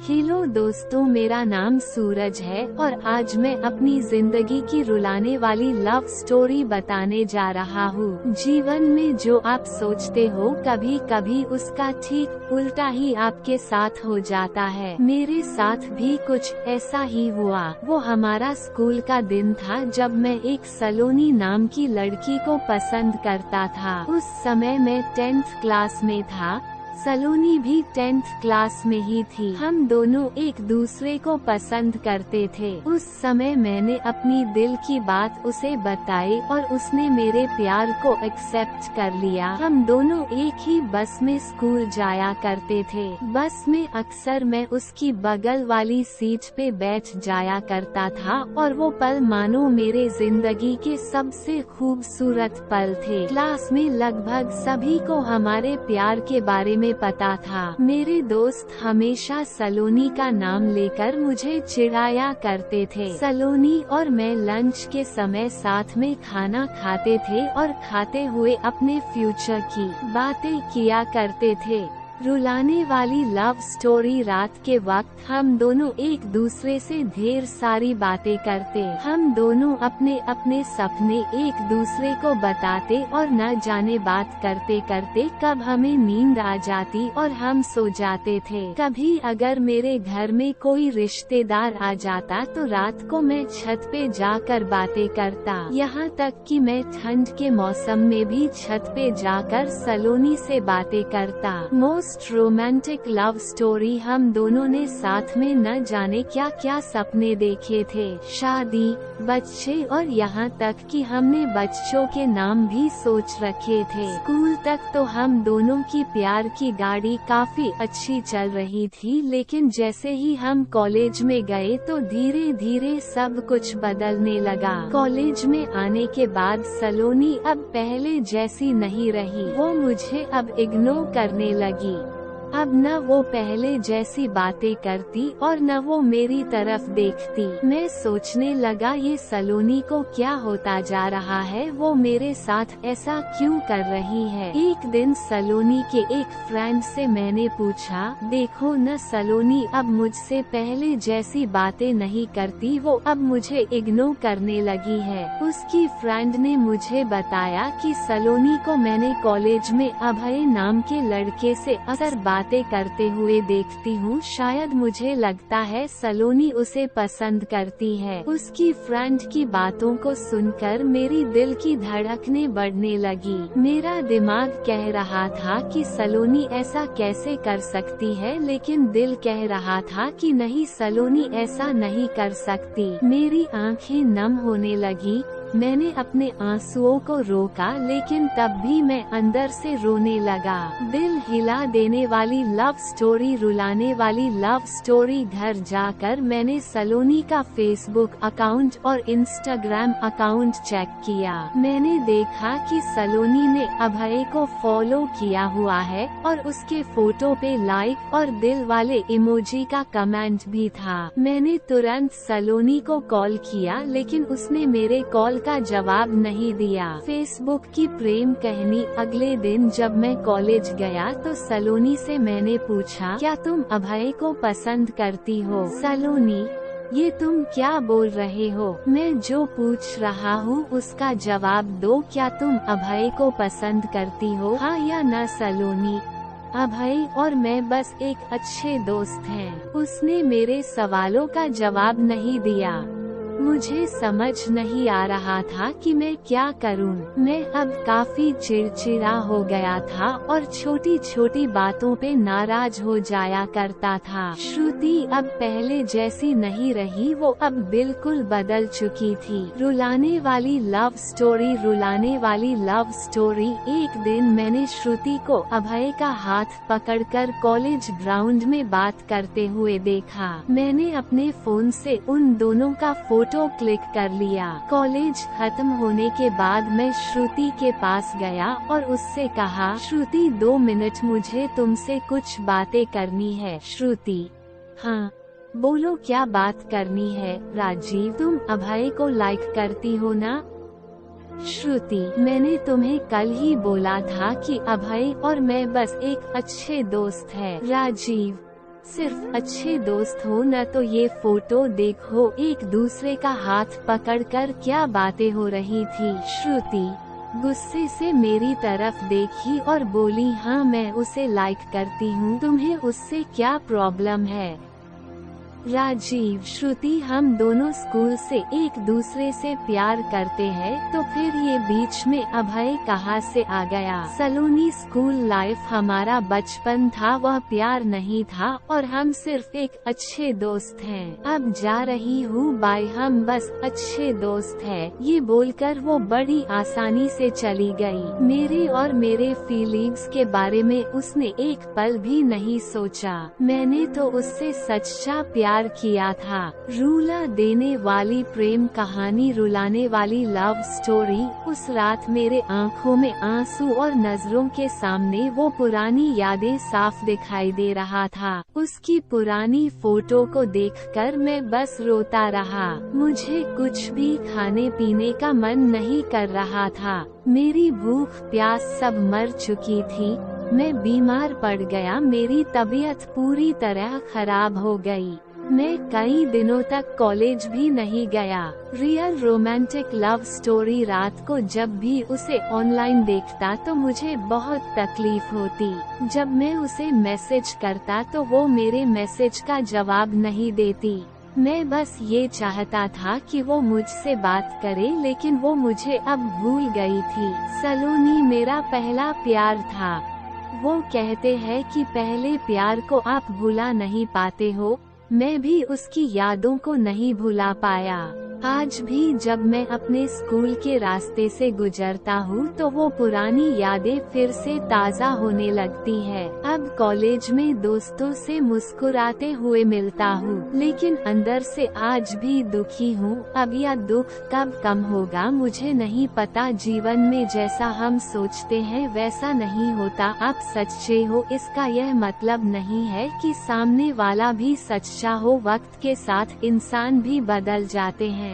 Hello दोस्तों, मेरा नाम सूरज है और आज मैं अपनी जिंदगी की रुलाने वाली लव स्टोरी बताने जा रहा हूँ। जीवन में जो आप सोचते हो कभी कभी उसका ठीक उल्टा ही आपके साथ हो जाता है। मेरे साथ भी कुछ ऐसा ही हुआ। वो हमारा स्कूल का दिन था जब मैं एक सलोनी नाम की लड़की को पसंद करता था। उस समय मैं 10th क्लास में था। सलोनी भी 10th क्लास में ही थी। हम दोनों एक दूसरे को पसंद करते थे। उस समय मैंने अपनी दिल की बात उसे बताई और उसने मेरे प्यार को एक्सेप्ट कर लिया। हम दोनों एक ही बस में स्कूल जाया करते थे। बस में अक्सर मैं उसकी बगल वाली सीट पे बैठ जाया करता था और वो पल मानो मेरे जिंदगी के सबसे खूबसूरत पल थे। क्लास में लगभग सभी को हमारे प्यार के बारे में पता था। मेरे दोस्त हमेशा सलोनी का नाम लेकर मुझे चिढ़ाया करते थे। सलोनी और मैं लंच के समय साथ में खाना खाते थे और खाते हुए अपने फ्यूचर की बातें किया करते थे। रुलाने वाली लव स्टोरी। रात के वक्त हम दोनों एक दूसरे से ढेर सारी बातें करते। हम दोनों अपने अपने सपने एक दूसरे को बताते और न जाने बात करते करते कब हमें नींद आ जाती और हम सो जाते थे। कभी अगर मेरे घर में कोई रिश्तेदार आ जाता तो रात को मैं छत पे जाकर बातें करता। यहाँ तक कि मैं ठंड के मौसम में भी छत पे जाकर सलोनी से बातें करता। Most romantic love story. हम दोनों ने साथ में न जाने क्या क्या सपने देखे थे। शादी, बच्चे और यहाँ तक कि हमने बच्चों के नाम भी सोच रखे थे। स्कूल तक तो हम दोनों की प्यार की गाड़ी काफी अच्छी चल रही थी, लेकिन जैसे ही हम कॉलेज में गए तो धीरे धीरे सब कुछ बदलने लगा। कॉलेज में आने के बाद सलोनी अब पहले जैसी नहीं रही। वो मुझे अब इग्नोर करने लगी। अब न वो पहले जैसी बातें करती और न वो मेरी तरफ देखती। मैं सोचने लगा ये सलोनी को क्या होता जा रहा है, वो मेरे साथ ऐसा क्यों कर रही है। एक दिन सलोनी के एक फ्रेंड से मैंने पूछा, देखो न सलोनी अब मुझसे पहले जैसी बातें नहीं करती, वो अब मुझे इग्नोर करने लगी है। उसकी फ्रेंड ने मुझे बताया कि सलोनी को मैंने कॉलेज में अभय नाम के लड़के से अक्सर बातें करते हुए देखती हूँ। शायद मुझे लगता है सलोनी उसे पसंद करती है। उसकी फ्रेंड की बातों को सुनकर मेरी दिल की धड़कनें बढ़ने लगी। मेरा दिमाग कह रहा था कि सलोनी ऐसा कैसे कर सकती है, लेकिन दिल कह रहा था कि नहीं, सलोनी ऐसा नहीं कर सकती। मेरी आंखें नम होने लगी। मैंने अपने आंसुओं को रोका, लेकिन तब भी मैं अंदर से रोने लगा। दिल हिला देने वाली लव स्टोरी। रुलाने वाली लव स्टोरी। घर जाकर मैंने सलोनी का फेसबुक अकाउंट और इंस्टाग्राम अकाउंट चेक किया। मैंने देखा कि सलोनी ने अभय को फॉलो किया हुआ है और उसके फोटो पे लाइक और दिल वाले इमोजी का कमेंट भी था। मैंने तुरंत सलोनी को कॉल किया, लेकिन उसने मेरे कॉल का जवाब नहीं दिया। फेसबुक की प्रेम कहानी। अगले दिन जब मैं कॉलेज गया तो सलोनी से मैंने पूछा, क्या तुम अभय को पसंद करती हो? सलोनी, ये तुम क्या बोल रहे हो? मैं जो पूछ रहा हूँ उसका जवाब दो। क्या तुम अभय को पसंद करती हो, हाँ या ना? सलोनी, अभय और मैं बस एक अच्छे दोस्त हैं। उसने मेरे सवालों का जवाब नहीं दिया। मुझे समझ नहीं आ रहा था कि मैं क्या करूं। मैं अब काफी चिड़चिड़ा हो गया था और छोटी छोटी बातों पे नाराज हो जाया करता था। श्रुति अब पहले जैसी नहीं रही, वो अब बिल्कुल बदल चुकी थी। रुलाने वाली लव स्टोरी। रुलाने वाली लव स्टोरी। एक दिन मैंने श्रुति को अभय का हाथ पकड़कर कॉलेज ग्राउंड में बात करते हुए देखा। मैंने अपने फोन से उन दोनों का फोटो क्लिक कर लिया। कॉलेज खत्म होने के बाद मैं श्रुति के पास गया और उससे कहा, श्रुति 2 मिनट, मुझे तुमसे कुछ बातें करनी है। श्रुति, हाँ बोलो, क्या बात करनी है? राजीव, तुम अभय को लाइक करती हो ना? श्रुति, मैंने तुम्हें कल ही बोला था कि अभय और मैं बस एक अच्छे दोस्त हैं। राजीव, सिर्फ अच्छे दोस्त हो न तो ये फोटो देखो, एक दूसरे का हाथ पकड़कर क्या बातें हो रही थी। श्रुति गुस्से से मेरी तरफ देखी और बोली, हाँ मैं उसे लाइक करती हूँ, तुम्हें उससे क्या प्रॉब्लम है। राजीव, श्रुति हम दोनों स्कूल से एक दूसरे से प्यार करते हैं, तो फिर ये बीच में अभय कहाँ से आ गया। सलोनी स्कूल लाइफ हमारा बचपन था, वह प्यार नहीं था और हम सिर्फ एक अच्छे दोस्त हैं। अब जा रही हूँ, बाय, हम बस अच्छे दोस्त हैं। ये बोलकर वो बड़ी आसानी से चली गई। मेरे और मेरे फीलिंग्स के बारे में उसने एक पल भी नहीं सोचा। मैंने तो उससे सच्चा प्यार किया था। रुला देने वाली प्रेम कहानी, रुलाने वाली लव स्टोरी। उस रात मेरे आंखों में आंसू और नजरों के सामने वो पुरानी यादें साफ दिखाई दे रहा था। उसकी पुरानी फोटो को देखकर मैं बस रोता रहा। मुझे कुछ भी खाने पीने का मन नहीं कर रहा था। मेरी भूख प्यास सब मर चुकी थी। मैं बीमार पड़ गया, मेरी तबीयत पूरी तरह खराब हो गई। मैं कई दिनों तक कॉलेज भी नहीं गया। Real romantic love story. रात को जब भी उसे ऑनलाइन देखता तो मुझे बहुत तकलीफ होती। जब मैं उसे मैसेज करता तो वो मेरे मैसेज का जवाब नहीं देती। मैं बस ये चाहता था कि वो मुझसे बात करे, लेकिन वो मुझे अब भूल गई थी। सलोनी मेरा पहला प्यार था। वो कहते हैं कि पहले प्यार को आप भुला नहीं पाते हो। मैं भी उसकी यादों को नहीं भुला पाया। आज भी जब मैं अपने स्कूल के रास्ते से गुजरता हूँ तो वो पुरानी यादें फिर से ताज़ा होने लगती है। अब कॉलेज में दोस्तों से मुस्कुराते हुए मिलता हूँ, लेकिन अंदर से आज भी दुखी हूँ। अब यह दुख कब कम होगा मुझे नहीं पता। जीवन में जैसा हम सोचते हैं वैसा नहीं होता। आप सच्चे हो इसका यह मतलब नहीं है कि सामने वाला भी सच्चा हो। वक्त के साथ इंसान भी बदल जाते हैं।